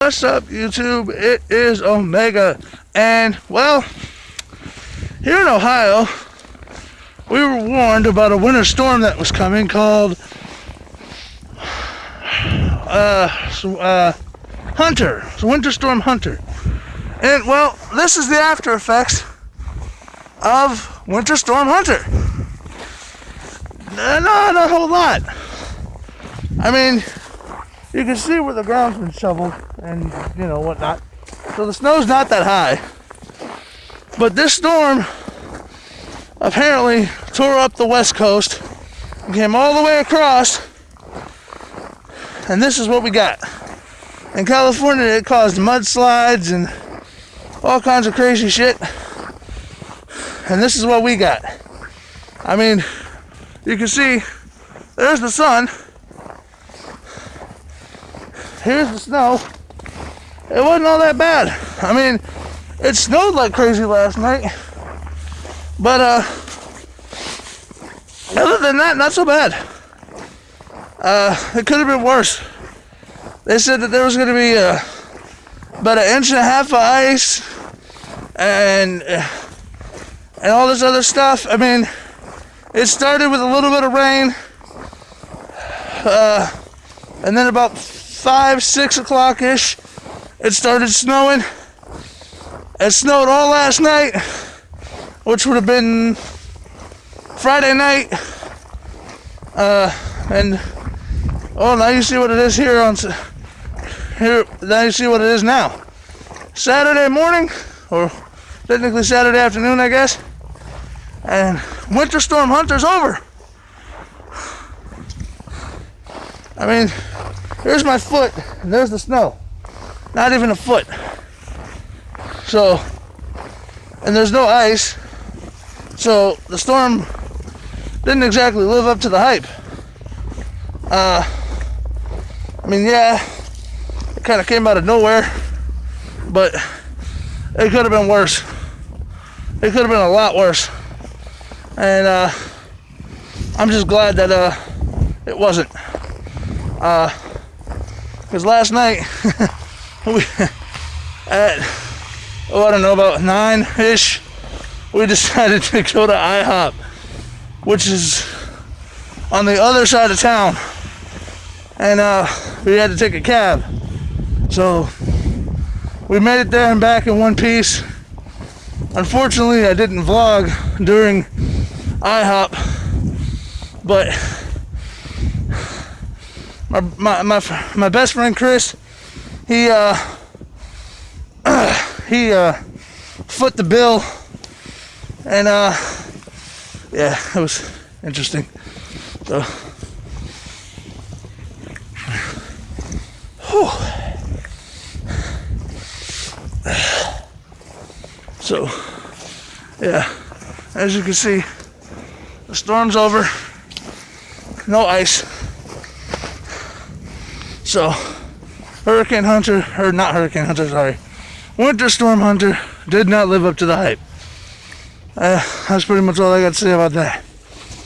What's up, YouTube? It is Omega, and well, here in Ohio, we were warned about a winter storm that was coming called Hunter. It's Winter Storm Hunter. And well, this is the after effects of Winter Storm Hunter. Not a whole lot. I mean, you can see where the ground's been shoveled and, you know, whatnot. So the snow's not that high. But this storm apparently tore up the west coast and came all the way across. And this is what we got. In California, it caused mudslides and all kinds of crazy shit. And this is what we got. I mean, you can see, there's the sun. Here's the snow. It wasn't all that bad. I mean, it snowed like crazy last night. But, other than that, not so bad. It could have been worse. They said that there was going to be about 1.5 inches of ice and all this other stuff. I mean, it started with a little bit of rain, and then about 5-6 o'clock ish, it started snowing. It snowed all last night, which would have been Friday night, and oh, now you see what it is here. Now you see what it is now. Saturday morning, or technically Saturday afternoon, I guess. And Winter Storm Hunter's over. I mean, here's my foot, and there's the snow. Not even a foot. So, and there's no ice. So the storm didn't exactly live up to the hype. I mean, yeah, it kind of came out of nowhere, but it could have been worse. It could have been a lot worse. And I'm just glad that it wasn't. Because last night, we at, I don't know, about 9-ish, we decided to go to IHOP, which is on the other side of town. And we had to take a cab. So we made it there and back in one piece. Unfortunately, I didn't vlog during IHOP, but my best friend Chris, he foot the bill, and yeah, it was interesting. So, whew. So, yeah, as you can see, the storm's over. No ice. So, Hurricane Hunter, or not Hurricane Hunter, sorry, Winter Storm Hunter did not live up to the hype. That's pretty much all I got to say about that.